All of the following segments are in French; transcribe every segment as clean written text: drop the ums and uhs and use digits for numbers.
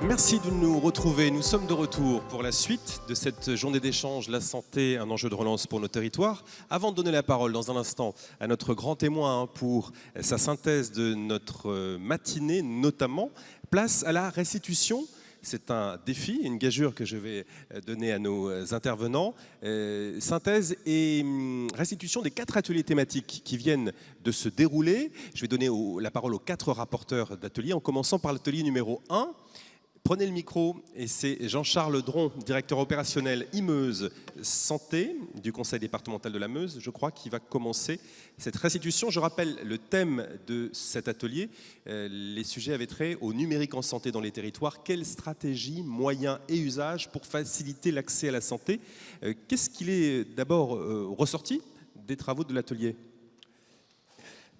Merci de nous retrouver. Nous sommes de retour pour la suite de cette journée d'échange La santé, un enjeu de relance pour nos territoires. Avant de donner la parole dans un instant à notre grand témoin pour sa synthèse de notre matinée, notamment, place à la restitution. C'est un défi, une gageure que je vais donner à nos intervenants. Synthèse et restitution des 4 ateliers thématiques qui viennent de se dérouler. Je vais donner la parole aux 4 rapporteurs d'ateliers, en commençant par l'atelier numéro 1. Prenez le micro et c'est Jean-Charles Dron, directeur opérationnel Meuse Santé du conseil départemental de la Meuse, je crois, qui va commencer cette restitution. Je rappelle le thème de cet atelier. Les sujets avaient trait au numérique en santé dans les territoires. Quelles stratégies, moyens et usages pour faciliter l'accès à la santé? Qu'est-ce qu'il est d'abord ressorti des travaux de l'atelier?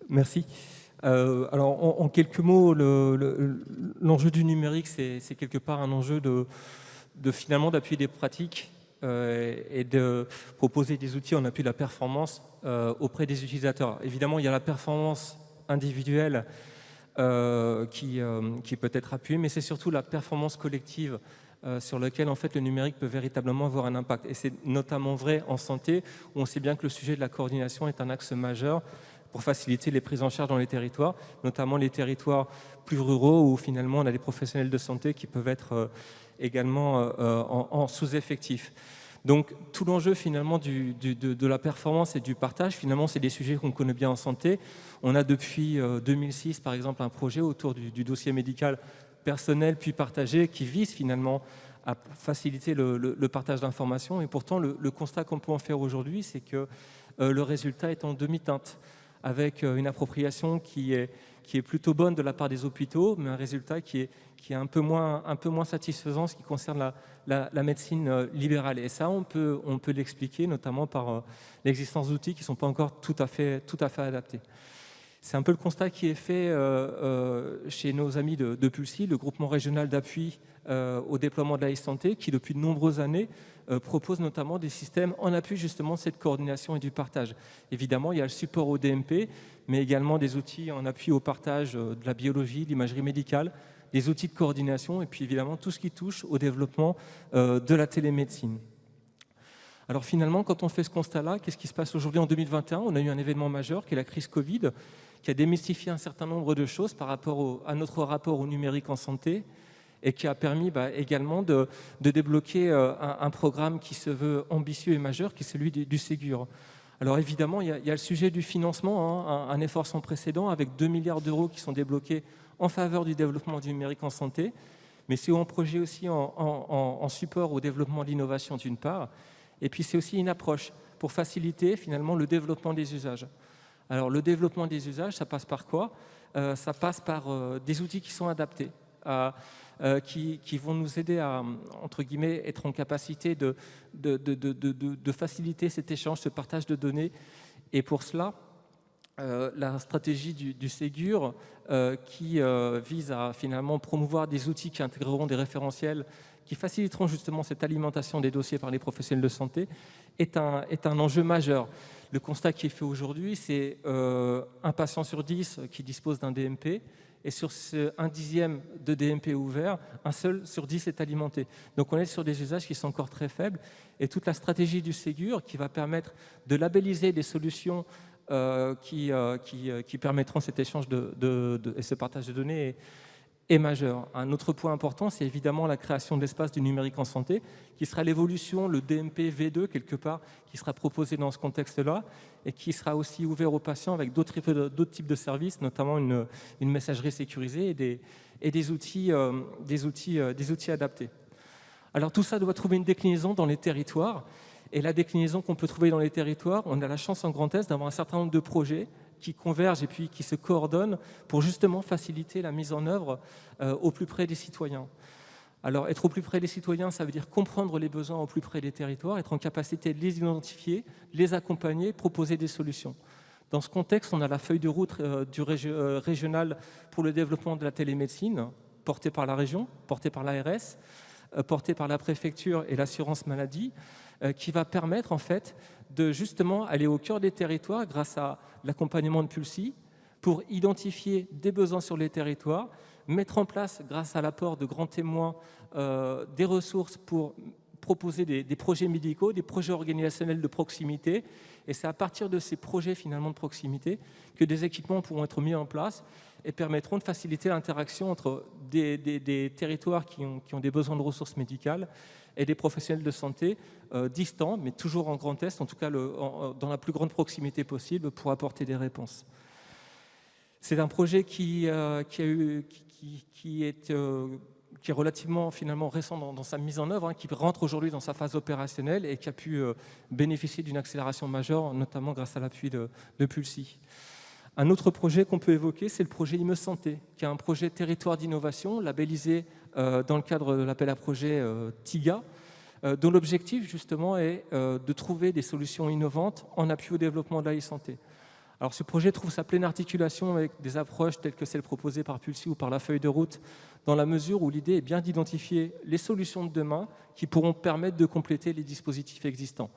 Merci. Alors, en quelques mots, l'enjeu du numérique, c'est quelque part un enjeu finalement d'appuyer des pratiques et de proposer des outils en appui de la performance auprès des utilisateurs. Évidemment, il y a la performance individuelle qui peut être appuyée, mais c'est surtout la performance collective sur laquelle en fait, le numérique peut véritablement avoir un impact. Et c'est notamment vrai en santé, où on sait bien que le sujet de la coordination est un axe majeur pour faciliter les prises en charge dans les territoires, notamment les territoires plus ruraux où finalement on a des professionnels de santé qui peuvent être également en sous-effectif. Donc tout l'enjeu finalement de la performance et du partage, finalement c'est des sujets qu'on connaît bien en santé. On a depuis 2006 par exemple un projet autour du dossier médical personnel puis partagé qui vise finalement à faciliter le partage d'informations, et pourtant le constat qu'on peut en faire aujourd'hui, c'est que le résultat est en demi-teinte, avec une appropriation qui est plutôt bonne de la part des hôpitaux, mais un résultat qui est un peu moins satisfaisant en ce qui concerne la médecine libérale. Et ça, on peut l'expliquer notamment par l'existence d'outils qui ne sont pas encore tout à fait adaptés. C'est un peu le constat qui est fait chez nos amis de Pulsi, le groupement régional d'appui au déploiement de la e-santé, qui depuis de nombreuses années propose notamment des systèmes en appui justement de cette coordination et du partage. Évidemment, il y a le support au DMP, mais également des outils en appui au partage de la biologie, de l'imagerie médicale, des outils de coordination, et puis évidemment tout ce qui touche au développement de la télémédecine. Alors finalement, quand on fait ce constat-là, qu'est-ce qui se passe aujourd'hui en 2021? On a eu un événement majeur qui est la crise Covid, qui a démystifié un certain nombre de choses par rapport à notre rapport au numérique en santé, et qui a permis également de débloquer un programme qui se veut ambitieux et majeur, qui est celui du Ségur. Alors évidemment, il y a le sujet du financement, un effort sans précédent, avec 2 milliards d'euros qui sont débloqués en faveur du développement du numérique en santé, mais c'est un projet aussi en support au développement de l'innovation d'une part, et puis c'est aussi une approche pour faciliter finalement le développement des usages. Alors le développement des usages, ça passe par quoi? Ça passe par des outils qui sont adaptés, qui vont nous aider à, entre guillemets, être en capacité de faciliter cet échange, ce partage de données. Et pour cela, la stratégie du Ségur, qui vise à finalement promouvoir des outils qui intégreront des référentiels, qui faciliteront justement cette alimentation des dossiers par les professionnels de santé, est un enjeu majeur. Le constat qui est fait aujourd'hui, c'est un patient sur 10 qui dispose d'un DMP, et sur ce 1/10 de DMP ouvert, un seul sur 10 est alimenté. Donc on est sur des usages qui sont encore très faibles, et toute la stratégie du Ségur qui va permettre de labelliser des solutions qui permettront cet échange et ce partage de données est majeur. Un autre point important, c'est évidemment la création d'espaces du numérique en santé, qui sera l'évolution, le DMP V2 quelque part, qui sera proposé dans ce contexte-là, et qui sera aussi ouvert aux patients avec d'autres types de services, notamment une messagerie sécurisée et des outils adaptés. Alors tout ça doit trouver une déclinaison dans les territoires, et la déclinaison qu'on peut trouver dans les territoires, on a la chance en Grand Est d'avoir un certain nombre de projets qui convergent et puis qui se coordonnent pour justement faciliter la mise en œuvre au plus près des citoyens. Alors, être au plus près des citoyens, ça veut dire comprendre les besoins au plus près des territoires, être en capacité de les identifier, de les accompagner, proposer des solutions. Dans ce contexte, on a la feuille de route du régional pour le développement de la télémédecine, portée par la région, portée par l'ARS, portée par la préfecture et l'assurance maladie, qui va permettre en fait de justement aller au cœur des territoires grâce à l'accompagnement de Pulsi, pour identifier des besoins sur les territoires, mettre en place, grâce à l'apport de grands témoins, des ressources pour proposer des projets médicaux, des projets organisationnels de proximité. Et c'est à partir de ces projets finalement de proximité que des équipements pourront être mis en place et permettront de faciliter l'interaction entre des territoires qui ont des besoins de ressources médicales et des professionnels de santé distants, mais toujours en Grand Est, en tout cas dans la plus grande proximité possible pour apporter des réponses. C'est un projet qui est relativement finalement récent dans sa mise en œuvre, qui rentre aujourd'hui dans sa phase opérationnelle et qui a pu bénéficier d'une accélération majeure, notamment grâce à l'appui de Pulsi. Un autre projet qu'on peut évoquer, c'est le projet IME Santé, qui est un projet territoire d'innovation labellisé dans le cadre de l'appel à projet TIGA, dont l'objectif justement est de trouver des solutions innovantes en appui au développement de la e-santé. Alors ce projet trouve sa pleine articulation avec des approches telles que celles proposées par Pulsi ou par la feuille de route, dans la mesure où l'idée est bien d'identifier les solutions de demain qui pourront permettre de compléter les dispositifs existants.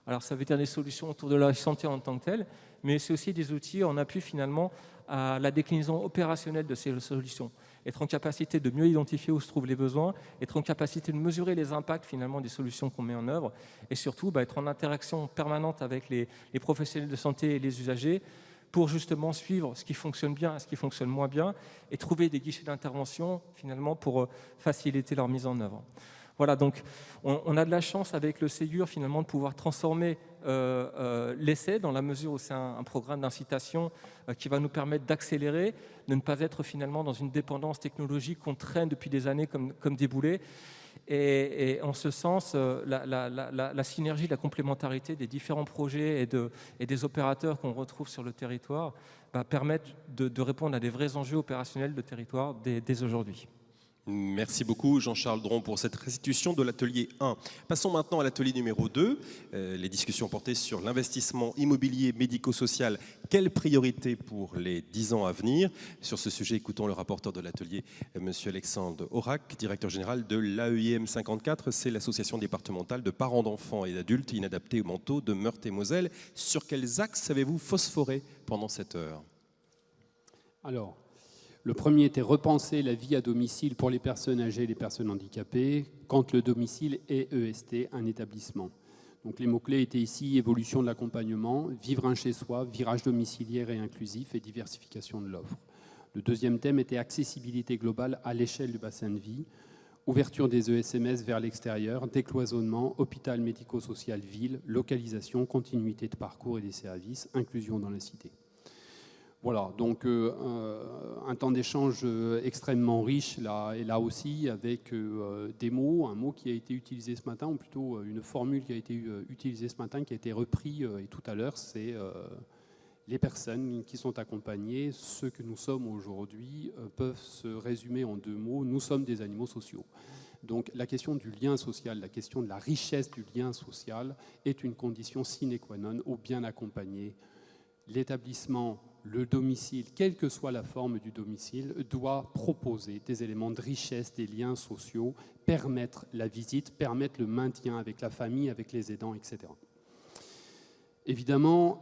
Alors ça veut dire des solutions autour de la santé en tant que telle, mais c'est aussi des outils en appui finalement à la déclinaison opérationnelle de ces solutions. Être en capacité de mieux identifier où se trouvent les besoins, être en capacité de mesurer les impacts finalement des solutions qu'on met en œuvre, et surtout être en interaction permanente avec les professionnels de santé et les usagers pour justement suivre ce qui fonctionne bien et ce qui fonctionne moins bien et trouver des guichets d'intervention finalement pour faciliter leur mise en œuvre. Voilà, donc on a de la chance avec le Ségur finalement de pouvoir transformer l'essai dans la mesure où c'est un programme d'incitation qui va nous permettre d'accélérer, de ne pas être finalement dans une dépendance technologique qu'on traîne depuis des années comme des boulets. Et en ce sens, la synergie, la complémentarité des différents projets et des opérateurs qu'on retrouve sur le territoire permettent de répondre à des vrais enjeux opérationnels de territoire dès aujourd'hui. Merci beaucoup Jean-Charles Dron pour cette restitution de l'atelier 1. Passons maintenant à l'atelier numéro 2. Les discussions portaient sur l'investissement immobilier médico-social. Quelle priorité pour les 10 ans à venir? Sur ce sujet, écoutons le rapporteur de l'atelier, M. Alexandre Aurac, directeur général de l'AEIM 54. C'est l'association départementale de parents d'enfants et d'adultes inadaptés au manteau de Meurthe-et-Moselle. Sur quels axes avez-vous phosphoré pendant cette heure? Alors, le premier était repenser la vie à domicile pour les personnes âgées et les personnes handicapées, quand le domicile est EST, un établissement. Donc les mots-clés étaient ici évolution de l'accompagnement, vivre un chez-soi, virage domiciliaire et inclusif et diversification de l'offre. Le deuxième thème était accessibilité globale à l'échelle du bassin de vie, ouverture des ESMS vers l'extérieur, décloisonnement, hôpital médico-social ville, localisation, continuité de parcours et des services, inclusion dans la cité. Voilà, donc un temps d'échange extrêmement riche, là aussi, avec des mots, un mot qui a été utilisé ce matin, ou plutôt une formule qui a été utilisée ce matin, qui a été repris et tout à l'heure, c'est les personnes qui sont accompagnées, ceux que nous sommes aujourd'hui, peuvent se résumer en 2 mots, nous sommes des animaux sociaux. Donc la question du lien social, la question de la richesse du lien social est une condition sine qua non au bien accompagner. L'établissement, le domicile, quelle que soit la forme du domicile, doit proposer des éléments de richesse, des liens sociaux, permettre la visite, permettre le maintien avec la famille, avec les aidants, etc. Évidemment,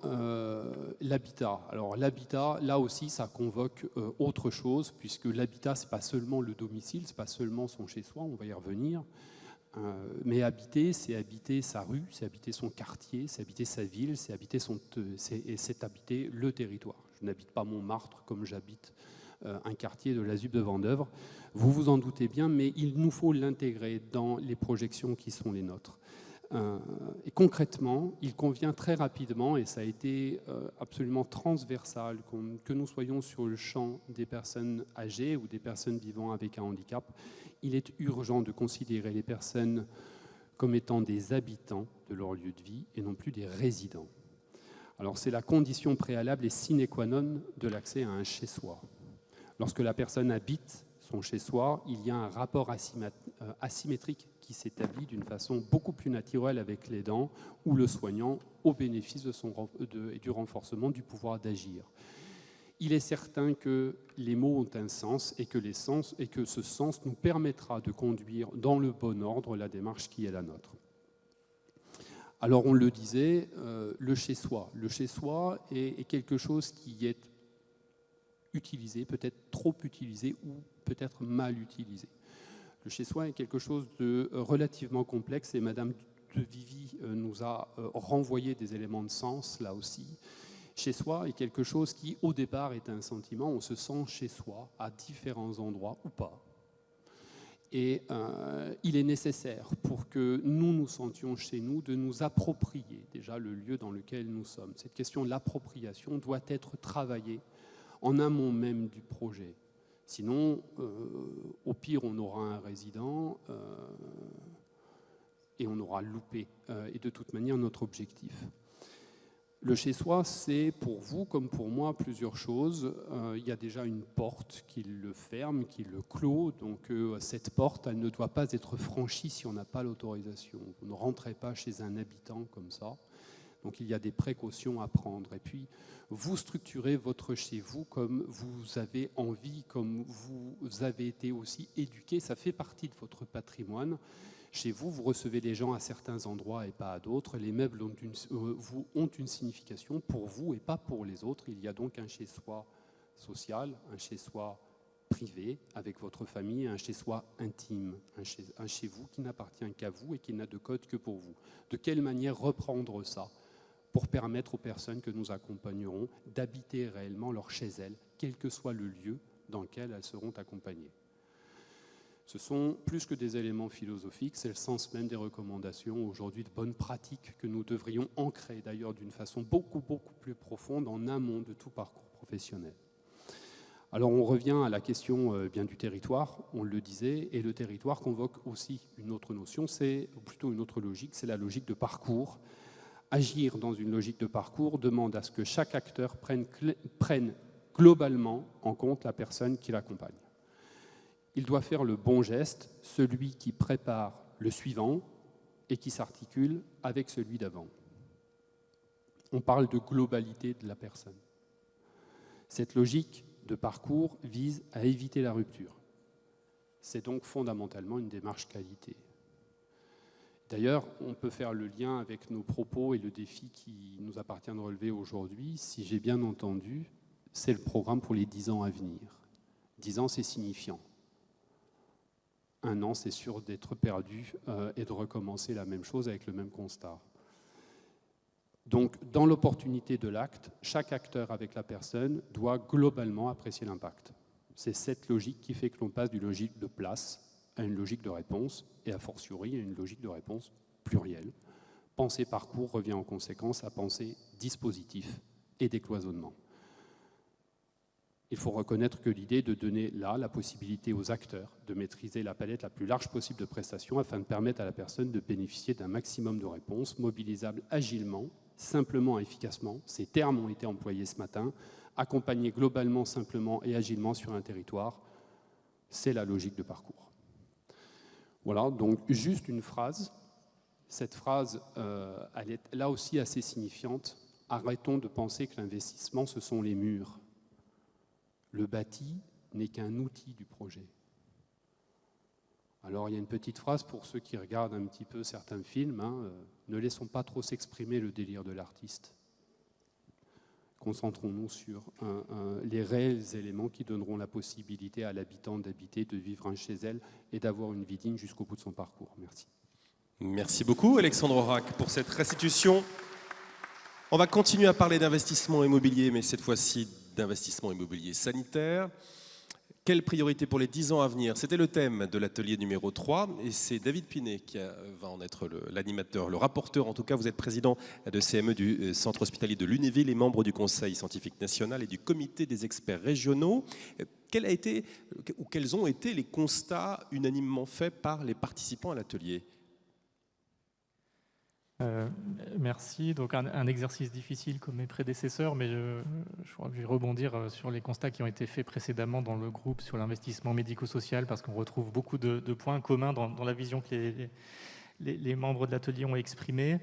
l'habitat. Alors l'habitat, là aussi, ça convoque autre chose, puisque l'habitat, ce n'est pas seulement le domicile, ce n'est pas seulement son chez-soi, on va y revenir. Mais habiter, c'est habiter sa rue, c'est habiter son quartier, c'est habiter sa ville, c'est habiter le territoire. Je n'habite pas Montmartre comme j'habite un quartier de la ZUP de Vendeuvre. Vous vous en doutez bien, mais il nous faut l'intégrer dans les projections qui sont les nôtres. Et concrètement, il convient très rapidement, et ça a été absolument transversal, que nous soyons sur le champ des personnes âgées ou des personnes vivant avec un handicap, il est urgent de considérer les personnes comme étant des habitants de leur lieu de vie et non plus des résidents. Alors c'est la condition préalable et sine qua non de l'accès à un chez-soi. Lorsque la personne habite son chez-soi, il y a un rapport asymétrique qui s'établit d'une façon beaucoup plus naturelle avec l'aidant ou le soignant au bénéfice du renforcement du pouvoir d'agir. Il est certain que les mots ont un sens et que ce sens nous permettra de conduire dans le bon ordre la démarche qui est la nôtre. Alors on le disait, le chez-soi. Le chez-soi est quelque chose qui est utilisé, peut-être trop utilisé ou peut-être mal utilisé. Le chez-soi est quelque chose de relativement complexe et Madame de Vivi nous a renvoyé des éléments de sens là aussi. Chez soi est quelque chose qui au départ est un sentiment, on se sent chez soi à différents endroits ou pas. Et il est nécessaire pour que nous nous sentions chez nous de nous approprier déjà le lieu dans lequel nous sommes. Cette question de l'appropriation doit être travaillée en amont même du projet. Sinon, au pire, on aura un résident et on aura loupé, et de toute manière, notre objectif. Le chez-soi, c'est pour vous comme pour moi plusieurs choses. Il y a déjà une porte qui le ferme, qui le clôt. Donc cette porte, elle ne doit pas être franchie si on n'a pas l'autorisation. Vous ne rentrez pas chez un habitant comme ça. Donc il y a des précautions à prendre. Et puis, vous structurez votre chez-vous comme vous avez envie, comme vous avez été aussi éduqué. Ça fait partie de votre patrimoine. Chez vous, vous recevez les gens à certains endroits et pas à d'autres. Les meubles ont une signification pour vous et pas pour les autres. Il y a donc un chez-soi social, un chez-soi privé avec votre famille, un chez-soi intime, un chez vous qui n'appartient qu'à vous et qui n'a de code que pour vous. De quelle manière reprendre ça pour permettre aux personnes que nous accompagnerons d'habiter réellement leur chez elles, quel que soit le lieu dans lequel elles seront accompagnées. Ce sont plus que des éléments philosophiques, c'est le sens même des recommandations aujourd'hui de bonnes pratiques que nous devrions ancrer d'ailleurs d'une façon beaucoup plus profonde en amont de tout parcours professionnel. Alors on revient à la question bien du territoire, on le disait, et le territoire convoque aussi une autre notion, ou plutôt une autre logique, c'est la logique de parcours. Agir dans une logique de parcours demande à ce que chaque acteur prenne globalement en compte la personne qui l'accompagne. Il doit faire le bon geste, celui qui prépare le suivant et qui s'articule avec celui d'avant. On parle de globalité de la personne. Cette logique de parcours vise à éviter la rupture. C'est donc fondamentalement une démarche qualité. D'ailleurs, on peut faire le lien avec nos propos et le défi qui nous appartient de relever aujourd'hui. Si j'ai bien entendu, c'est le programme pour les 10 ans à venir. 10 ans, c'est signifiant. 1 an, c'est sûr d'être perdu et de recommencer la même chose avec le même constat. Donc, dans l'opportunité de l'acte, chaque acteur avec la personne doit globalement apprécier l'impact. C'est cette logique qui fait que l'on passe d'une logique de place à une logique de réponse, et a fortiori à une logique de réponse plurielle. Penser parcours revient en conséquence à penser dispositif et décloisonnement. Il faut reconnaître que l'idée de donner là la possibilité aux acteurs de maîtriser la palette la plus large possible de prestations afin de permettre à la personne de bénéficier d'un maximum de réponses mobilisables agilement, simplement et efficacement. Ces termes ont été employés ce matin. Accompagner globalement, simplement et agilement sur un territoire, c'est la logique de parcours. Voilà, donc juste une phrase. Cette phrase, elle est là aussi assez signifiante. Arrêtons de penser que l'investissement, ce sont les murs. Le bâti n'est qu'un outil du projet. Alors, il y a une petite phrase pour ceux qui regardent un petit peu certains films. Ne laissons pas trop s'exprimer le délire de l'artiste. Concentrons-nous sur les réels éléments qui donneront la possibilité à l'habitant d'habiter, de vivre chez elle et d'avoir une vie digne jusqu'au bout de son parcours. Merci. Merci beaucoup Alexandre Orac pour cette restitution. On va continuer à parler d'investissement immobilier, mais cette fois-ci d'investissement immobilier sanitaire. Quelle priorité pour les 10 ans à venir? C'était le thème de l'atelier numéro 3 et c'est David Pinet qui va en être l'animateur, le rapporteur. En tout cas, vous êtes président de CME du Centre hospitalier de Lunéville et membre du Conseil scientifique national et du comité des experts régionaux. Quels ont été les constats unanimement faits par les participants à l'atelier? Merci. Donc un exercice difficile comme mes prédécesseurs, mais je crois que je vais rebondir sur les constats qui ont été faits précédemment dans le groupe sur l'investissement médico-social, parce qu'on retrouve beaucoup de points communs dans la vision que les membres de l'atelier ont exprimée.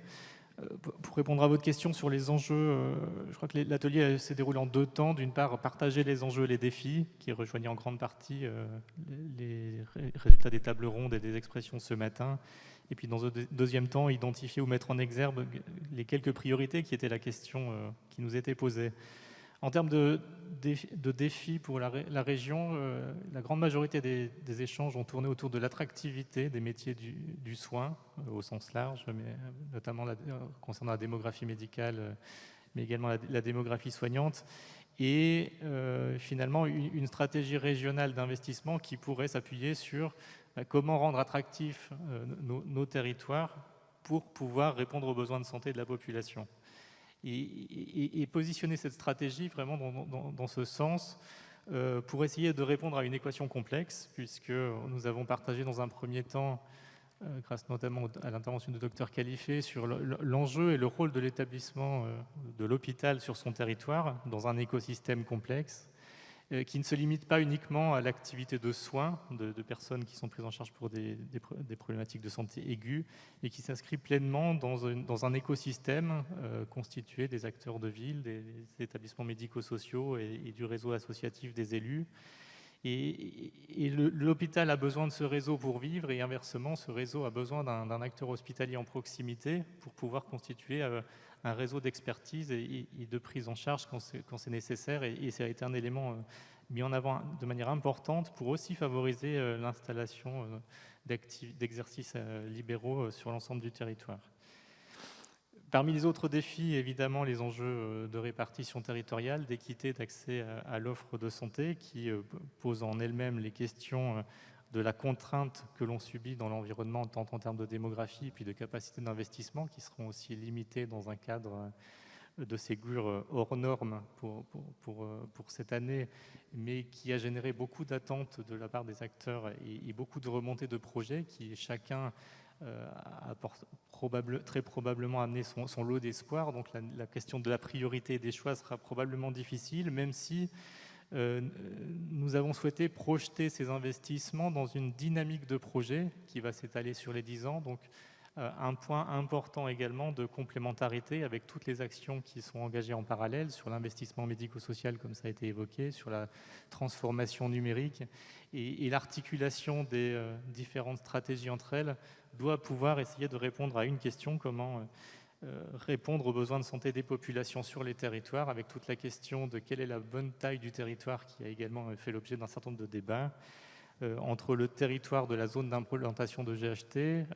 Pour répondre à votre question sur les enjeux, je crois que l'atelier s'est déroulé en 2 temps. D'une part, partager les enjeux et les défis, qui rejoignaient en grande partie les résultats des tables rondes et des expressions ce matin. Et puis, dans un deuxième temps, identifier ou mettre en exergue les quelques priorités qui étaient la question qui nous était posée. En termes de défis pour la région, la grande majorité des échanges ont tourné autour de l'attractivité des métiers du soin, au sens large, mais notamment concernant la démographie médicale, mais également la démographie soignante, et finalement une stratégie régionale d'investissement qui pourrait s'appuyer sur comment rendre attractifs nos territoires pour pouvoir répondre aux besoins de santé de la population. Et positionner cette stratégie vraiment dans ce sens pour essayer de répondre à une équation complexe, puisque nous avons partagé dans un premier temps, grâce notamment à l'intervention du docteur Khalifé, sur l'enjeu et le rôle de l'établissement de l'hôpital sur son territoire, dans un écosystème complexe, qui ne se limite pas uniquement à l'activité de soins de personnes qui sont prises en charge pour des problématiques de santé aiguës, et qui s'inscrit pleinement dans un écosystème constitué des acteurs de ville, des établissements médico-sociaux et du réseau associatif des élus. Et l'hôpital a besoin de ce réseau pour vivre, et inversement, ce réseau a besoin d'un acteur hospitalier en proximité pour pouvoir constituer un réseau d'expertise et de prise en charge quand c'est nécessaire. Et ça a été un élément mis en avant de manière importante pour aussi favoriser l'installation d'exercices libéraux sur l'ensemble du territoire. Parmi les autres défis, évidemment, les enjeux de répartition territoriale, d'équité, d'accès à l'offre de santé, qui posent en elles-mêmes les questions de la contrainte que l'on subit dans l'environnement, tant en termes de démographie, puis de capacité d'investissement, qui seront aussi limitées dans un cadre de Ségur hors normes pour cette année, mais qui a généré beaucoup d'attentes de la part des acteurs et beaucoup de remontées de projets qui chacun apporte très probablement amener son lot d'espoir. Donc la question de la priorité des choix sera probablement difficile, même si nous avons souhaité projeter ces investissements dans une dynamique de projet qui va s'étaler sur les 10 ans. Donc un point important également de complémentarité avec toutes les actions qui sont engagées en parallèle sur l'investissement médico-social, comme ça a été évoqué, sur la transformation numérique, et l'articulation des différentes stratégies entre elles doit pouvoir essayer de répondre à une question: comment répondre aux besoins de santé des populations sur les territoires, avec toute la question de quelle est la bonne taille du territoire, qui a également fait l'objet d'un certain nombre de débats, entre le territoire de la zone d'implantation de GHT,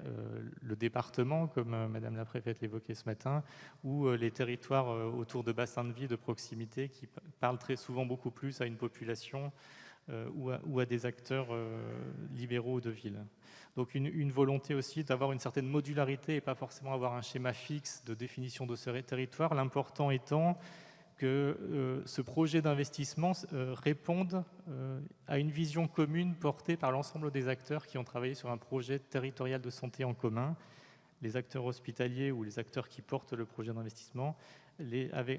le département, comme Madame la Préfète l'évoquait ce matin, ou les territoires autour de bassins de vie de proximité, qui parlent très souvent beaucoup plus à une population ou à des acteurs libéraux de ville. Donc une volonté aussi d'avoir une certaine modularité et pas forcément avoir un schéma fixe de définition de ce territoire, l'important étant que ce projet d'investissement réponde à une vision commune portée par l'ensemble des acteurs qui ont travaillé sur un projet territorial de santé en commun, les acteurs hospitaliers ou les acteurs qui portent le projet d'investissement,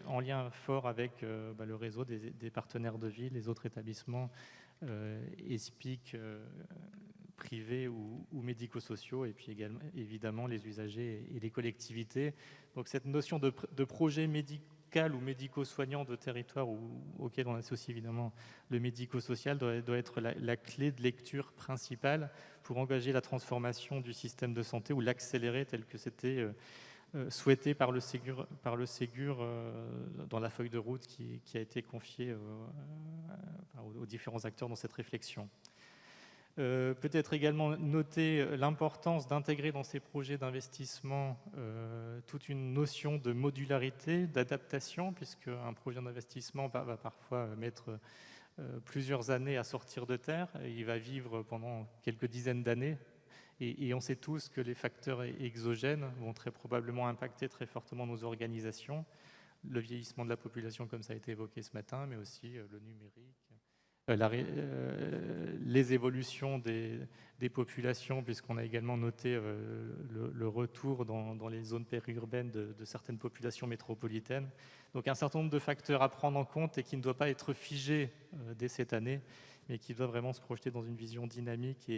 en lien fort avec le réseau des partenaires de ville, les autres établissements ESPIC, privés ou médico-sociaux, et puis évidemment les usagers et les collectivités. Donc cette notion de projet médical ou médico-soignant de territoire, auquel on associe évidemment le médico-social, doit être la clé de lecture principale pour engager la transformation du système de santé ou l'accélérer tel que c'était souhaité par le Ségur dans la feuille de route qui a été confiée aux différents acteurs dans cette réflexion. Peut-être également noter l'importance d'intégrer dans ces projets d'investissement toute une notion de modularité, d'adaptation, puisque un projet d'investissement va parfois mettre plusieurs années à sortir de terre. Il va vivre pendant quelques dizaines d'années. Et on sait tous que les facteurs exogènes vont très probablement impacter très fortement nos organisations. Le vieillissement de la population, comme ça a été évoqué ce matin, mais aussi le numérique. Les évolutions des populations, puisqu'on a également noté le retour dans les zones périurbaines de certaines populations métropolitaines. Donc un certain nombre de facteurs à prendre en compte et qui ne doit pas être figé dès cette année, mais qui doit vraiment se projeter dans une vision dynamique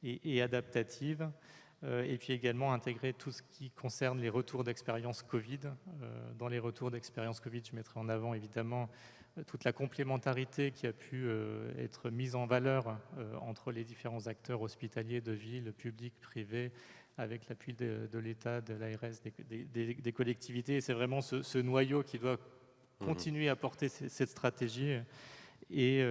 et adaptative. Et puis également intégrer tout ce qui concerne les retours d'expérience Covid. Dans les retours d'expérience Covid, je mettrai en avant évidemment toute la complémentarité qui a pu être mise en valeur entre les différents acteurs hospitaliers de ville, publics, privés, avec l'appui de l'État, de l'ARS, des collectivités. Et c'est vraiment ce noyau qui doit continuer à porter cette stratégie et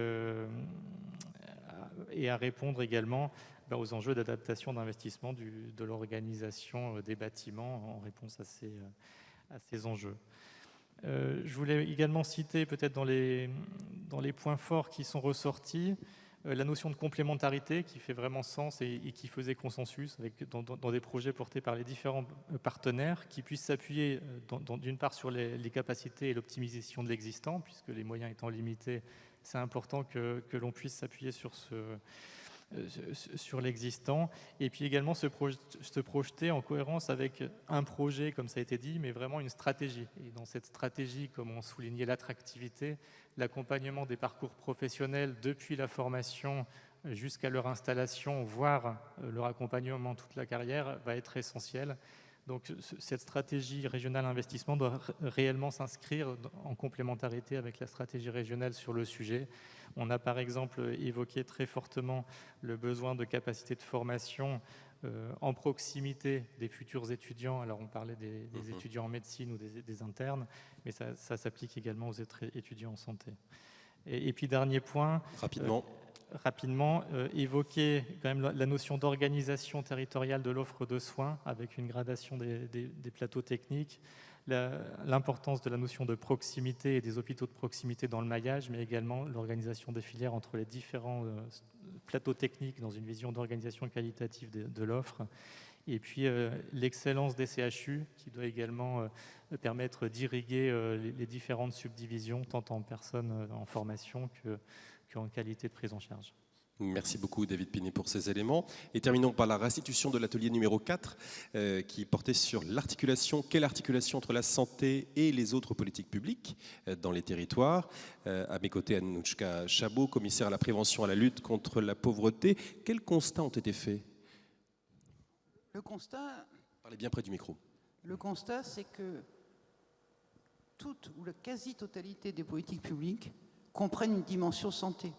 à répondre également aux enjeux d'adaptation d'investissement de l'organisation des bâtiments en réponse à ces enjeux. Je voulais également citer, peut-être dans les points forts qui sont ressortis, la notion de complémentarité qui fait vraiment sens et qui faisait consensus dans des projets portés par les différents partenaires qui puissent s'appuyer d'une part sur les capacités et l'optimisation de l'existant, puisque les moyens étant limités, c'est important que l'on puisse s'appuyer sur l'existant, et puis également se projeter en cohérence avec un projet, comme ça a été dit, mais vraiment une stratégie. Et dans cette stratégie, comme on soulignait l'attractivité, l'accompagnement des parcours professionnels depuis la formation jusqu'à leur installation, voire leur accompagnement toute la carrière, va être essentiel. Donc cette stratégie régionale investissement doit réellement s'inscrire en complémentarité avec la stratégie régionale sur le sujet. On a par exemple évoqué très fortement le besoin de capacité de formation en proximité des futurs étudiants. Alors on parlait des étudiants en médecine ou des internes, mais ça s'applique également aux étudiants en santé. Et puis dernier point, rapidement évoquer quand même la notion d'organisation territoriale de l'offre de soins avec une gradation des plateaux techniques, l'importance de la notion de proximité et des hôpitaux de proximité dans le maillage, mais également l'organisation des filières entre les différents plateaux techniques dans une vision d'organisation qualitative de l'offre. Et puis l'excellence des CHU qui doit également permettre d'irriguer les différentes subdivisions, tant en personnes en formation qu'en qualité de prise en charge. Merci beaucoup David Pinet pour ces éléments. Et terminons par la restitution de l'atelier numéro 4 qui portait sur l'articulation. Quelle articulation entre la santé et les autres politiques publiques dans les territoires. À mes côtés, Annouchka Chabot, commissaire à la prévention et à la lutte contre la pauvreté. Quels constats ont été faits? Le constat... Parlez bien près du micro. Le constat, c'est que toute ou la quasi-totalité des politiques publiques comprennent une dimension santé.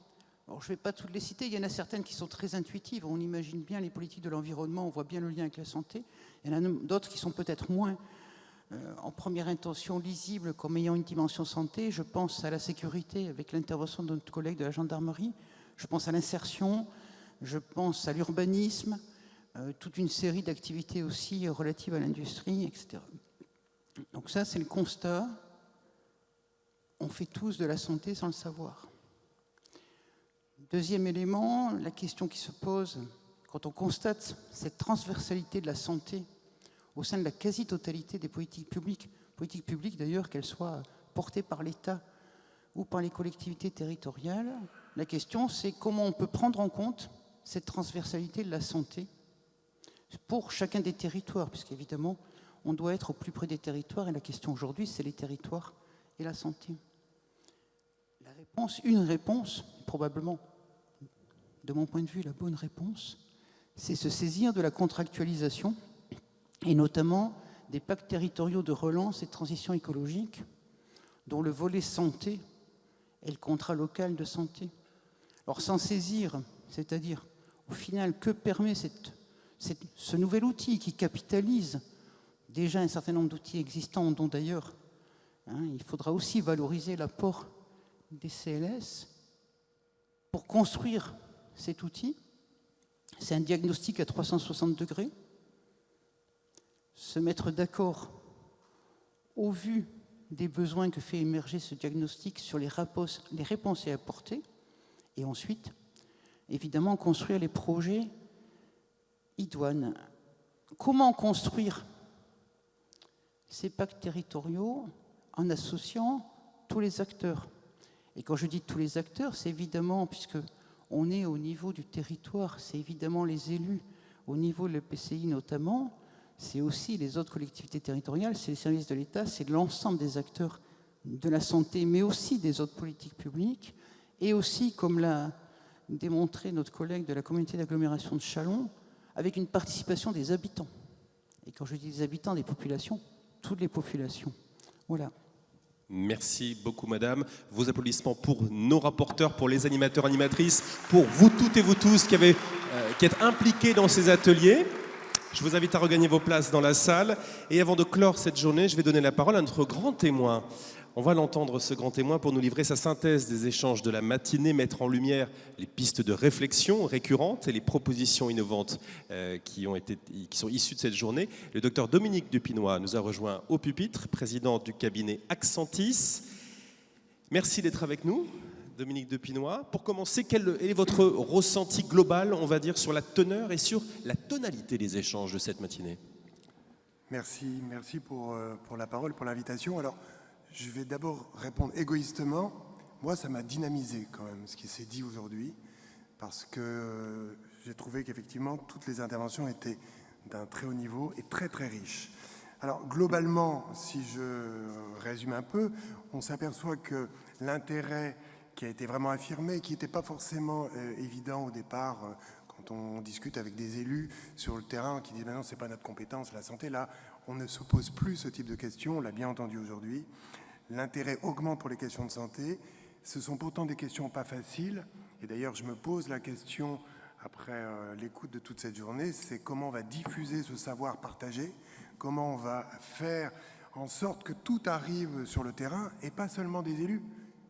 Alors, je ne vais pas toutes les citer, il y en a certaines qui sont très intuitives. On imagine bien les politiques de l'environnement, on voit bien le lien avec la santé. Il y en a d'autres qui sont peut-être moins en première intention lisibles comme ayant une dimension santé. Je pense à la sécurité avec l'intervention de notre collègue de la gendarmerie. Je pense à l'insertion, je pense à l'urbanisme, toute une série d'activités aussi relatives à l'industrie, etc. Donc ça, c'est le constat. On fait tous de la santé sans le savoir. Deuxième élément, la question qui se pose quand on constate cette transversalité de la santé au sein de la quasi-totalité des politiques publiques d'ailleurs, qu'elles soient portées par l'État ou par les collectivités territoriales, la question c'est comment on peut prendre en compte cette transversalité de la santé pour chacun des territoires, puisqu'évidemment, on doit être au plus près des territoires, et la question aujourd'hui, c'est les territoires et la santé. Une réponse, probablement, de mon point de vue, la bonne réponse, c'est se saisir de la contractualisation, et notamment des pactes territoriaux de relance et de transition écologique, dont le volet santé est le contrat local de santé. Alors, s'en saisir, c'est-à-dire, au final, que permet ce nouvel outil qui capitalise déjà un certain nombre d'outils existants, dont d'ailleurs il faudra aussi valoriser l'apport des CLS. Pour construire cet outil, c'est un diagnostic à 360 degrés, se mettre d'accord au vu des besoins que fait émerger ce diagnostic sur les réponses à apporter, et ensuite, évidemment, construire les projets idoines. Comment construire ces pactes territoriaux en associant tous les acteurs? Et quand je dis tous les acteurs, c'est évidemment, puisque on est au niveau du territoire, c'est évidemment les élus, au niveau de l'EPCI notamment, c'est aussi les autres collectivités territoriales, c'est les services de l'État, c'est l'ensemble des acteurs de la santé, mais aussi des autres politiques publiques, et aussi, comme l'a démontré notre collègue de la communauté d'agglomération de Châlons, avec une participation des habitants. Et quand je dis des habitants, des populations, toutes les populations. Voilà. Merci beaucoup, madame. Vos applaudissements pour nos rapporteurs, pour les animateurs, animatrices, pour vous toutes et vous tous qui êtes impliqués dans ces ateliers. Je vous invite à regagner vos places dans la salle. Et avant de clore cette journée, je vais donner la parole à notre grand témoin. On va l'entendre, ce grand témoin, pour nous livrer sa synthèse des échanges de la matinée, mettre en lumière les pistes de réflexion récurrentes et les propositions innovantes qui sont issues de cette journée. Le docteur Dominique Dupinoy nous a rejoint au pupitre, président du cabinet Accentis. Merci d'être avec nous, Dominique Dupinoy. Pour commencer, quel est votre ressenti global, on va dire, sur la teneur et sur la tonalité des échanges de cette matinée? Merci pour la parole, pour l'invitation. Alors, je vais d'abord répondre égoïstement. Moi, ça m'a dynamisé quand même, ce qui s'est dit aujourd'hui, parce que j'ai trouvé qu'effectivement, toutes les interventions étaient d'un très haut niveau et très, très riches. Alors, globalement, si je résume un peu, on s'aperçoit que l'intérêt qui a été vraiment affirmé, qui n'était pas forcément évident au départ, quand on discute avec des élus sur le terrain qui disent « non, ce n'est pas notre compétence, la santé », là, on ne se pose plus ce type de questions, on l'a bien entendu aujourd'hui. L'intérêt augmente pour les questions de santé. Ce sont pourtant des questions pas faciles. Et d'ailleurs, je me pose la question, après l'écoute de toute cette journée, c'est comment on va diffuser ce savoir partagé, comment on va faire en sorte que tout arrive sur le terrain, et pas seulement des élus,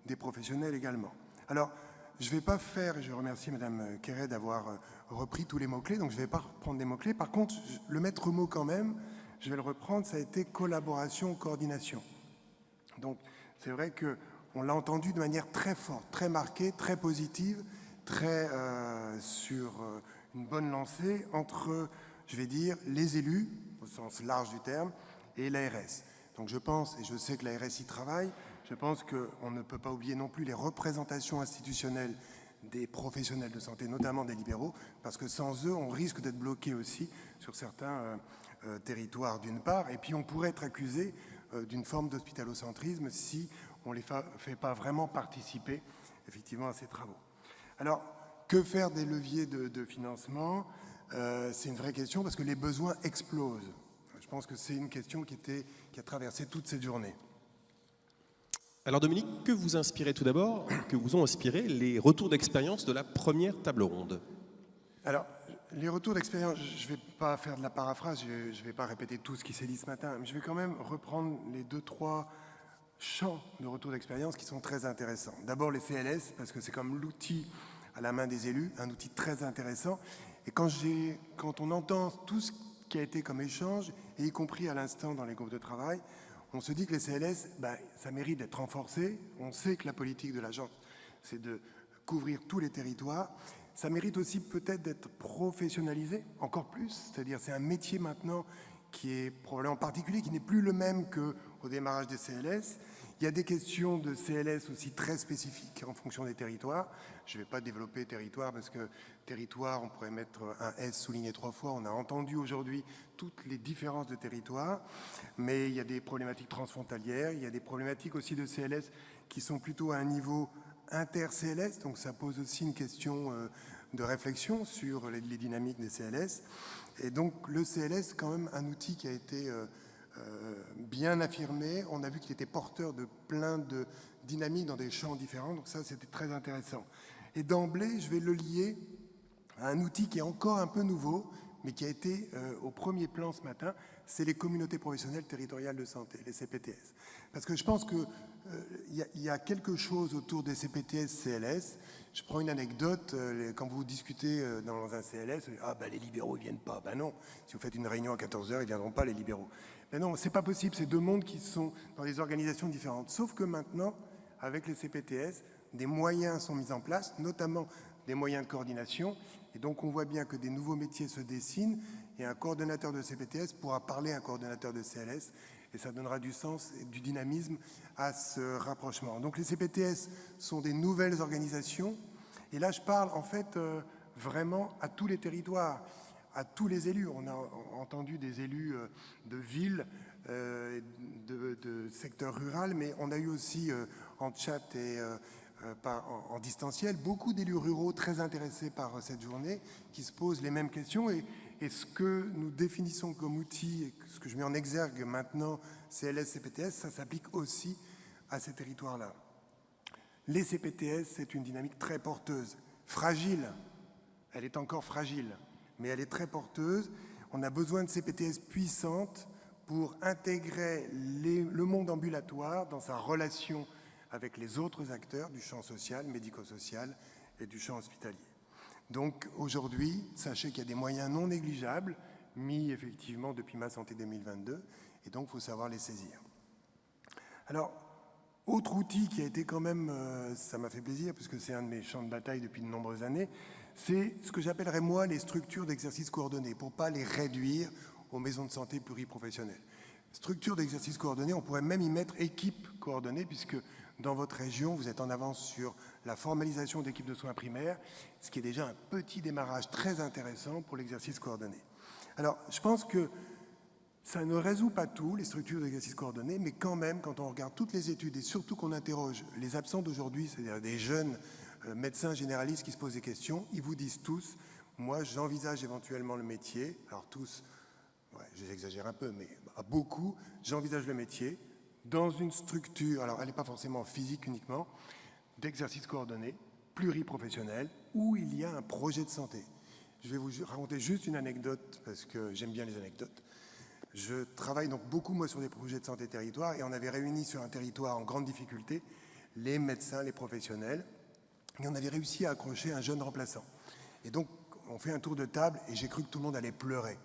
des professionnels également. Alors, je ne vais pas faire, et je remercie Mme Quéret d'avoir repris tous les mots-clés, donc je ne vais pas reprendre des mots-clés. Par contre, le maître mot quand même, je vais le reprendre, ça a été collaboration, coordination. Donc, c'est vrai qu'on l'a entendu de manière très forte, très marquée, très positive, très sur une bonne lancée entre, je vais dire, les élus, au sens large du terme, et l'ARS. Donc je pense, et je sais que l'ARS y travaille, je pense qu'on ne peut pas oublier non plus les représentations institutionnelles des professionnels de santé, notamment des libéraux, parce que sans eux, on risque d'être bloqué aussi sur certains territoires d'une part, et puis on pourrait être accusé d'une forme d'hospitalocentrisme si on ne les fait pas vraiment participer effectivement à ces travaux. Alors, que faire des leviers de financement? C'est une vraie question parce que les besoins explosent. Je pense que c'est une question qui a traversé toute cette journée. Alors Dominique, que vous inspirez tout d'abord, que vous ont inspiré les retours d'expérience de la première table ronde? Alors, les retours d'expérience, je ne vais pas faire de la paraphrase, je ne vais pas répéter tout ce qui s'est dit ce matin, mais je vais quand même reprendre les 2-3 champs de retour d'expérience qui sont très intéressants. D'abord les CLS, parce que c'est comme l'outil à la main des élus, un outil très intéressant. Et quand on entend tout ce qui a été comme échange, et y compris à l'instant dans les groupes de travail, on se dit que les CLS, ça mérite d'être renforcé. On sait que la politique de l'agence, c'est de couvrir tous les territoires. Ça mérite aussi peut-être d'être professionnalisé encore plus, c'est-à-dire c'est un métier maintenant qui est probablement particulier, qui n'est plus le même qu'au démarrage des CLS. Il y a des questions de CLS aussi très spécifiques en fonction des territoires. Je ne vais pas développer territoire parce que territoire, on pourrait mettre un S souligné 3 fois. On a entendu aujourd'hui toutes les différences de territoire, mais il y a des problématiques transfrontalières, il y a des problématiques aussi de CLS qui sont plutôt à un niveau inter-CLS, donc ça pose aussi une question de réflexion sur les dynamiques des CLS. Et donc le CLS, quand même, un outil qui a été bien affirmé. On a vu qu'il était porteur de plein de dynamiques dans des champs différents, donc ça c'était très intéressant. Et d'emblée, je vais le lier à un outil qui est encore un peu nouveau, mais qui a été au premier plan ce matin, c'est les communautés professionnelles territoriales de santé, les CPTS. Parce que je pense qu'il y a quelque chose autour des CPTS-CLS. Je prends une anecdote, quand vous discutez dans un CLS, les libéraux ne viennent pas. Non, si vous faites une réunion à 14h, ils ne viendront pas les libéraux. Mais non, ce n'est pas possible, c'est deux mondes qui sont dans des organisations différentes. Sauf que maintenant, avec les CPTS, des moyens sont mis en place, notamment des moyens de coordination. Et donc on voit bien que des nouveaux métiers se dessinent et un coordonnateur de CPTS pourra parler à un coordonnateur de CLS et ça donnera du sens et du dynamisme à ce rapprochement. Donc les CPTS sont des nouvelles organisations et là je parle en fait vraiment à tous les territoires, à tous les élus. On a entendu des élus de villes, de secteur rural, mais on a eu aussi en chat et en distanciel, beaucoup d'élus ruraux très intéressés par cette journée qui se posent les mêmes questions et ce que nous définissons comme outil et ce que je mets en exergue maintenant, CLS, CPTS, ça s'applique aussi à ces territoires-là. Les CPTS, c'est une dynamique très porteuse, fragile, elle est encore fragile, mais elle est très porteuse. On a besoin de CPTS puissantes pour intégrer le monde ambulatoire dans sa relation avec les autres acteurs du champ social, médico-social et du champ hospitalier. Donc aujourd'hui, sachez qu'il y a des moyens non négligeables mis effectivement depuis Ma Santé 2022 et donc il faut savoir les saisir. Alors, autre outil qui a été quand même, ça m'a fait plaisir puisque c'est un de mes champs de bataille depuis de nombreuses années, c'est ce que j'appellerais moi les structures d'exercice coordonné pour ne pas les réduire aux maisons de santé pluriprofessionnelles. Structure d'exercice coordonné, on pourrait même y mettre équipe coordonnée puisque dans votre région, vous êtes en avance sur la formalisation d'équipes de soins primaires, ce qui est déjà un petit démarrage très intéressant pour l'exercice coordonné. Alors, je pense que ça ne résout pas tout, les structures d'exercice coordonné, mais quand même, quand on regarde toutes les études et surtout qu'on interroge les absents d'aujourd'hui, c'est-à-dire des jeunes médecins généralistes qui se posent des questions, ils vous disent tous, moi j'envisage éventuellement le métier, alors tous, ouais, j'exagère un peu, mais beaucoup, j'envisage le métier dans une structure, alors elle n'est pas forcément physique uniquement, d'exercice coordonné, pluriprofessionnel, où il y a un projet de santé. Je vais vous raconter juste une anecdote, parce que j'aime bien les anecdotes. Je travaille donc beaucoup, moi, sur des projets de santé territoire, et on avait réuni sur un territoire en grande difficulté les médecins, les professionnels, et on avait réussi à accrocher un jeune remplaçant. Et donc, on fait un tour de table, et j'ai cru que tout le monde allait pleurer.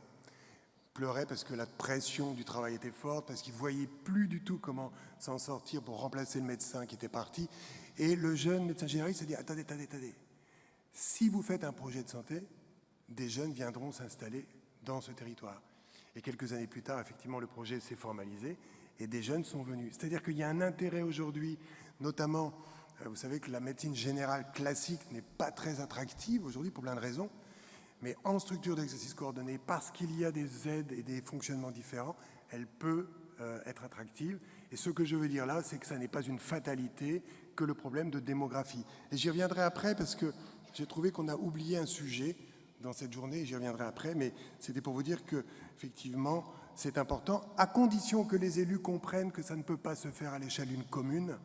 Pleurait parce que la pression du travail était forte, parce qu'il ne voyait plus du tout comment s'en sortir pour remplacer le médecin qui était parti. Et le jeune médecin généraliste s'est dit, attendez, si vous faites un projet de santé, des jeunes viendront s'installer dans ce territoire. Et quelques années plus tard, effectivement, le projet s'est formalisé et des jeunes sont venus. C'est-à-dire qu'il y a un intérêt aujourd'hui, notamment, vous savez que la médecine générale classique n'est pas très attractive aujourd'hui pour plein de raisons. Mais en structure d'exercice coordonné, parce qu'il y a des aides et des fonctionnements différents, elle peut être attractive. Et ce que je veux dire là, c'est que ça n'est pas une fatalité que le problème de démographie. Et j'y reviendrai après parce que j'ai trouvé qu'on a oublié un sujet dans cette journée, j'y reviendrai après, mais c'était pour vous dire que, effectivement, c'est important, à condition que les élus comprennent que ça ne peut pas se faire à l'échelle d'une commune,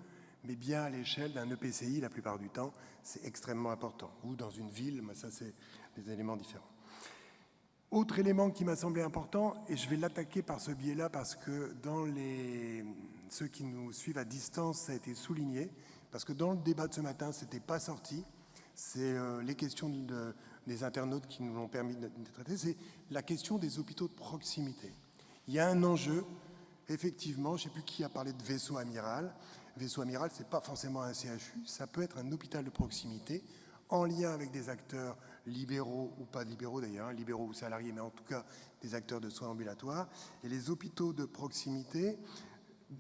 mais bien à l'échelle d'un EPCI la plupart du temps, c'est extrêmement important. Ou dans une ville, mais ça c'est des éléments différents. Autre élément qui m'a semblé important, et je vais l'attaquer par ce biais-là parce que dans ceux qui nous suivent à distance, ça a été souligné, parce que dans le débat de ce matin, ce n'était pas sorti, c'est les questions des internautes qui nous l'ont permis de traiter, c'est la question des hôpitaux de proximité. Il y a un enjeu, effectivement, je ne sais plus qui a parlé de vaisseau amiral. Vaisseau amiral, ce n'est pas forcément un CHU, ça peut être un hôpital de proximité en lien avec des acteurs libéraux ou pas libéraux d'ailleurs, libéraux ou salariés, mais en tout cas des acteurs de soins ambulatoires. Et les hôpitaux de proximité,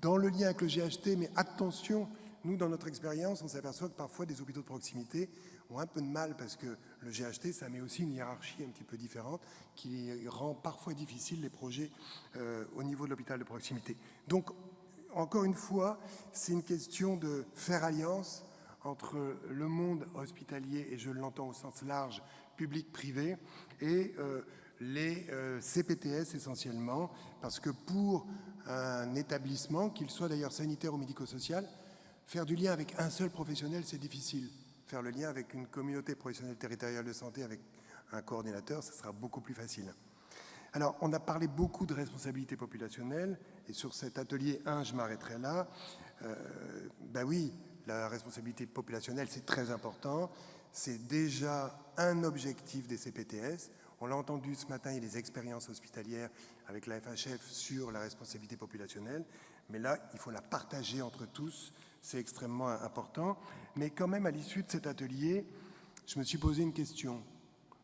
dans le lien avec le GHT, mais attention, nous dans notre expérience, on s'aperçoit que parfois des hôpitaux de proximité ont un peu de mal parce que le GHT, ça met aussi une hiérarchie un petit peu différente qui rend parfois difficile les projets au niveau de l'hôpital de proximité. Donc, encore une fois, c'est une question de faire alliance entre le monde hospitalier, et je l'entends au sens large, public-privé, et les CPTS essentiellement, parce que pour un établissement, qu'il soit d'ailleurs sanitaire ou médico-social, faire du lien avec un seul professionnel, c'est difficile. Faire le lien avec une communauté professionnelle territoriale de santé, avec un coordinateur, ça sera beaucoup plus facile. Alors, on a parlé beaucoup de responsabilité populationnelle, et sur cet atelier 1, je m'arrêterai là. Ben oui, la responsabilité populationnelle, c'est très important. C'est déjà un objectif des CPTS. On l'a entendu ce matin, il y a des expériences hospitalières avec la FHF sur la responsabilité populationnelle, mais là, il faut la partager entre tous, c'est extrêmement important. Mais quand même, à l'issue de cet atelier, je me suis posé une question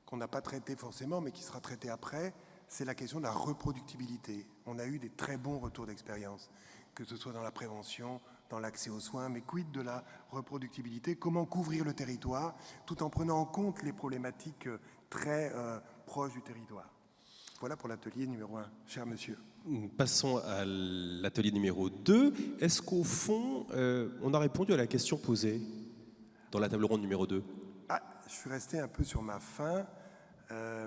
qu'on n'a pas traitée forcément, mais qui sera traitée après, c'est la question de la reproductibilité. On a eu des très bons retours d'expérience, que ce soit dans la prévention, dans l'accès aux soins, mais quid de la reproductibilité? Comment couvrir le territoire tout en prenant en compte les problématiques très proches du territoire? Voilà pour l'atelier numéro 1, cher monsieur. Passons à l'atelier numéro 2. Est-ce qu'au fond, on a répondu à la question posée dans la table ronde numéro 2? Je suis resté un peu sur ma faim,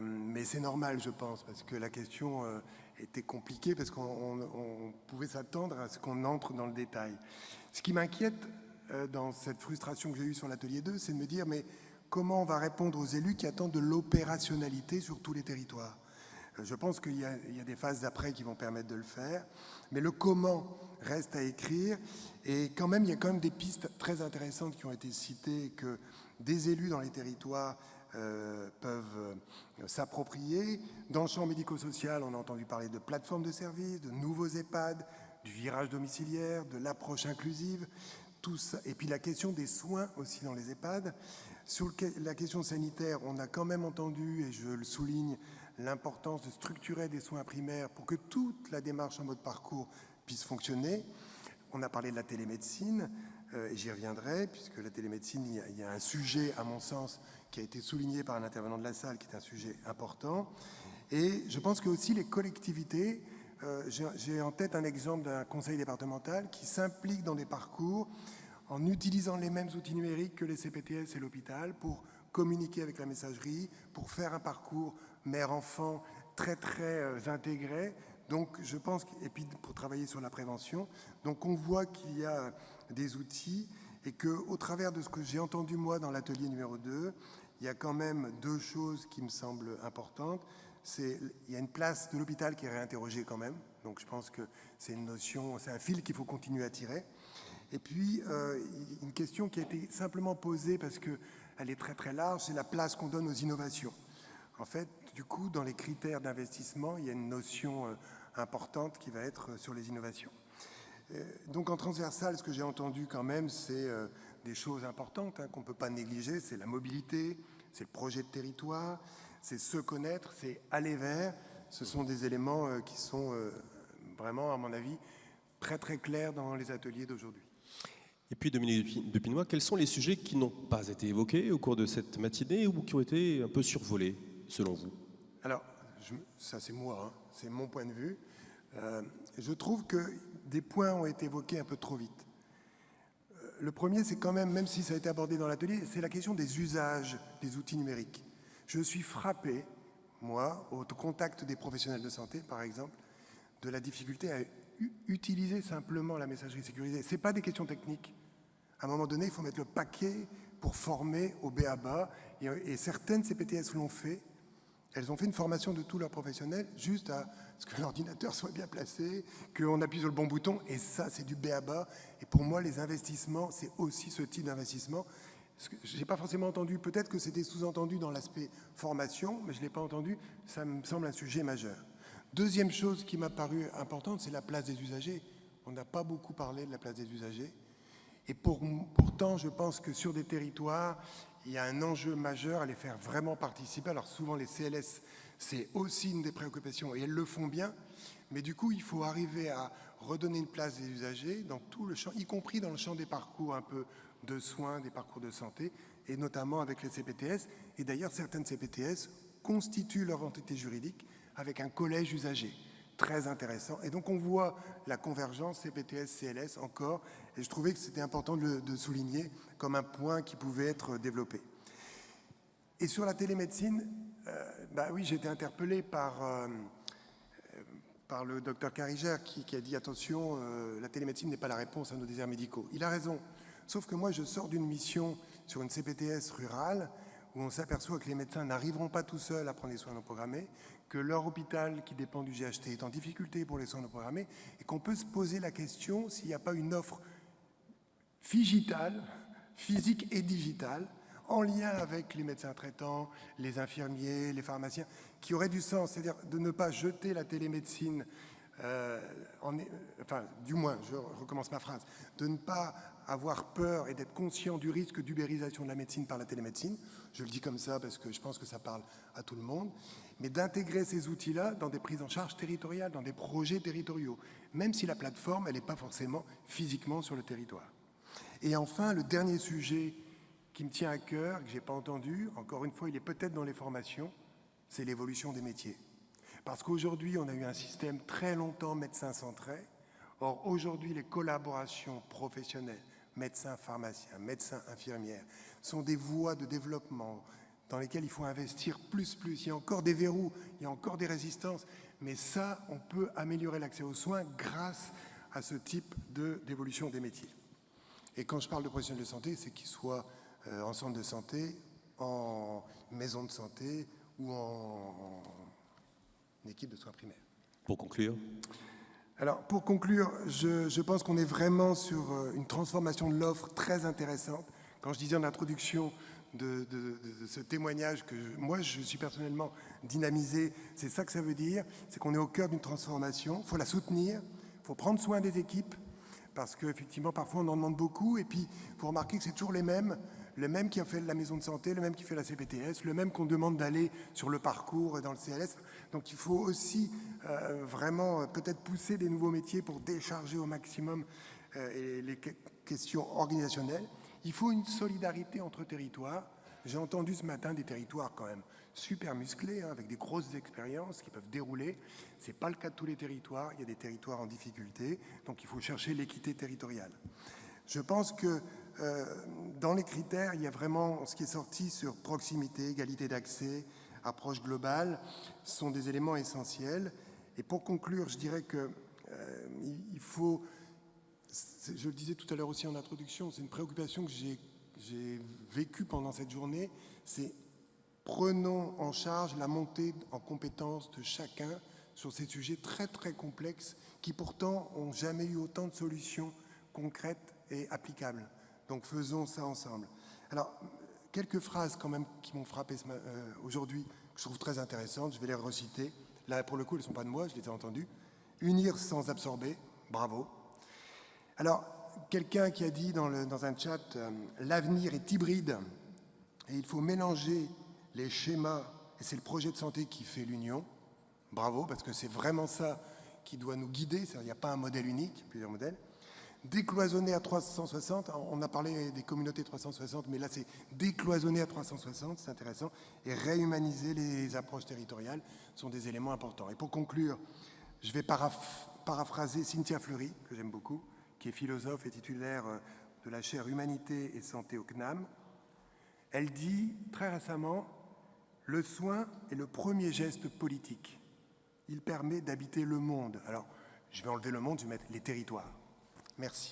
mais c'est normal, je pense, parce que la question était compliquée, parce qu'on pouvait s'attendre à ce qu'on entre dans le détail. Ce qui m'inquiète dans cette frustration que j'ai eue sur l'atelier 2, c'est de me dire, mais comment on va répondre aux élus qui attendent de l'opérationnalité sur tous les territoires? Je pense qu'il y a des phases d'après qui vont permettre de le faire, mais le comment reste à écrire. Et quand même, il y a quand même des pistes très intéressantes qui ont été citées que des élus dans les territoires peuvent s'approprier. Dans le champ médico-social, on a entendu parler de plateformes de services, de nouveaux EHPAD, du virage domiciliaire, de l'approche inclusive, tout ça. Et puis la question des soins aussi dans les EHPAD. Sur la question sanitaire, on a quand même entendu, et je le souligne, l'importance de structurer des soins primaires pour que toute la démarche en mode parcours puisse fonctionner. On a parlé de la télémédecine, et j'y reviendrai, puisque la télémédecine, il y a un sujet, à mon sens, qui a été souligné par un intervenant de la salle, qui est un sujet important. Et je pense que aussi les collectivités, j'ai en tête un exemple d'un conseil départemental qui s'implique dans des parcours en utilisant les mêmes outils numériques que les CPTS et l'hôpital pour communiquer avec la messagerie, pour faire un parcours mère-enfant très intégré. Donc je pense, et puis pour travailler sur la prévention, donc on voit qu'il y a des outils et qu'au travers de ce que j'ai entendu moi dans l'atelier numéro 2, il y a quand même deux choses qui me semblent importantes. Il y a une place de l'hôpital qui est réinterrogée quand même, donc je pense que c'est une notion, c'est un fil qu'il faut continuer à tirer. Et puis une question qui a été simplement posée parce qu'elle est très large, c'est la place qu'on donne aux innovations. En fait, du coup, dans les critères d'investissement, il y a une notion importante qui va être sur les innovations. Donc en transversal, ce que j'ai entendu quand même, c'est des choses importantes qu'on ne peut pas négliger, c'est la mobilité, c'est le projet de territoire, c'est se connaître, c'est aller vers. Ce sont des éléments qui sont vraiment, à mon avis, très clairs dans les ateliers d'aujourd'hui. Et puis, Dominique Depinois, quels sont les sujets qui n'ont pas été évoqués au cours de cette matinée ou qui ont été un peu survolés, selon vous? Alors, ça c'est moi, c'est mon point de vue. Je trouve que des points ont été évoqués un peu trop vite. Le premier, c'est quand même si ça a été abordé dans l'atelier, c'est la question des usages des outils numériques. Je suis frappé, moi, au contact des professionnels de santé, par exemple, de la difficulté à utiliser simplement la messagerie sécurisée. Ce n'est pas des questions techniques. À un moment donné, il faut mettre le paquet pour former au b.a.-ba. Et certaines CPTS l'ont fait. Elles ont fait une formation de tous leurs professionnels juste à ce que l'ordinateur soit bien placé, qu'on appuie sur le bon bouton. Et ça, c'est du b.a.-ba. Et pour moi, les investissements, c'est aussi ce type d'investissement. Je n'ai pas forcément entendu, peut-être que c'était sous-entendu dans l'aspect formation, mais je ne l'ai pas entendu. Ça me semble un sujet majeur. Deuxième chose qui m'a paru importante, c'est la place des usagers. On n'a pas beaucoup parlé de la place des usagers. Et pourtant, je pense que sur des territoires, il y a un enjeu majeur à les faire vraiment participer. Alors souvent, les CLS, c'est aussi une des préoccupations, et elles le font bien. Mais du coup, il faut arriver à redonner une place des usagers dans tout le champ, y compris dans le champ des parcours un peu de soins, des parcours de santé, et notamment avec les CPTS. Et d'ailleurs, certaines CPTS constituent leur entité juridique avec un collège usager. Très intéressant. Et donc on voit la convergence CPTS-CLS encore, et je trouvais que c'était important de souligner comme un point qui pouvait être développé. Et sur la télémédecine, oui, j'ai été interpellé par le docteur Carigère qui a dit attention, la télémédecine n'est pas la réponse à nos déserts médicaux. Il a raison, sauf que moi je sors d'une mission sur une CPTS rurale où on s'aperçoit que les médecins n'arriveront pas tout seuls à prendre les soins non programmés, que leur hôpital qui dépend du GHT est en difficulté pour les soins non programmés, et qu'on peut se poser la question s'il n'y a pas une offre digitale, physique et digitale, en lien avec les médecins traitants, les infirmiers, les pharmaciens, qui aurait du sens, c'est-à-dire de ne pas jeter la télémédecine, du moins, je recommence ma phrase, de ne pas avoir peur et d'être conscient du risque d'ubérisation de la médecine par la télémédecine. Je le dis comme ça parce que je pense que ça parle à tout le monde. Mais d'intégrer ces outils-là dans des prises en charge territoriales, dans des projets territoriaux, même si la plateforme, elle n'est pas forcément physiquement sur le territoire. Et enfin, le dernier sujet qui me tient à cœur, que je n'ai pas entendu, encore une fois, il est peut-être dans les formations, c'est l'évolution des métiers. Parce qu'aujourd'hui, on a eu un système très longtemps médecin-centré. Or, aujourd'hui, les collaborations professionnelles, médecins, pharmaciens, médecins, infirmières, sont des voies de développement dans lesquelles il faut investir plus. Il y a encore des verrous, il y a encore des résistances, mais ça, on peut améliorer l'accès aux soins grâce à ce type d'évolution des métiers. Et quand je parle de professionnels de santé, c'est qu'ils soient en centre de santé, en maison de santé ou une équipe de soins primaires. Pour conclure. Alors, pour conclure, je pense qu'on est vraiment sur une transformation de l'offre très intéressante. Quand je disais en introduction de ce témoignage que moi, je suis personnellement dynamisé, c'est ça que ça veut dire, c'est qu'on est au cœur d'une transformation, il faut la soutenir, il faut prendre soin des équipes, parce qu'effectivement, parfois, on en demande beaucoup, et puis, il faut remarquer que c'est toujours les mêmes qui ont fait la maison de santé, le même qui fait la CPTS, le même qu'on demande d'aller sur le parcours et dans le CLS. Donc il faut aussi vraiment peut-être pousser des nouveaux métiers pour décharger au maximum les questions organisationnelles. Il faut une solidarité entre territoires. J'ai entendu ce matin des territoires quand même super musclés, hein, avec des grosses expériences qui peuvent dérouler. Ce n'est pas le cas de tous les territoires. Il y a des territoires en difficulté. Donc il faut chercher l'équité territoriale. Je pense que dans les critères, il y a vraiment ce qui est sorti sur proximité, égalité d'accès, approche globale, sont des éléments essentiels. Et pour conclure, je dirais que il faut, je le disais tout à l'heure aussi en introduction, c'est une préoccupation que j'ai vécue pendant cette journée, c'est prenons en charge la montée en compétences de chacun sur ces sujets très très complexes qui pourtant n'ont jamais eu autant de solutions concrètes et applicables. Donc faisons ça ensemble. Alors, quelques phrases quand même qui m'ont frappé aujourd'hui, que je trouve très intéressantes, je vais les reciter. Là, pour le coup, elles ne sont pas de moi, je les ai entendues. Unir sans absorber, bravo. Alors, quelqu'un qui a dit dans un chat, l'avenir est hybride et il faut mélanger les schémas, et c'est le projet de santé qui fait l'union. Bravo, parce que c'est vraiment ça qui doit nous guider, il n'y a pas un modèle unique, plusieurs modèles. Décloisonner à 360, on a parlé des communautés 360, mais là c'est décloisonner à 360, c'est intéressant, et réhumaniser les approches territoriales sont des éléments importants. Et pour conclure, je vais paraphraser Cynthia Fleury, que j'aime beaucoup, qui est philosophe et titulaire de la chaire Humanité et Santé au CNAM. Elle dit très récemment, le soin est le premier geste politique. Il permet d'habiter le monde. Alors, je vais enlever le monde, je vais mettre les territoires. Merci.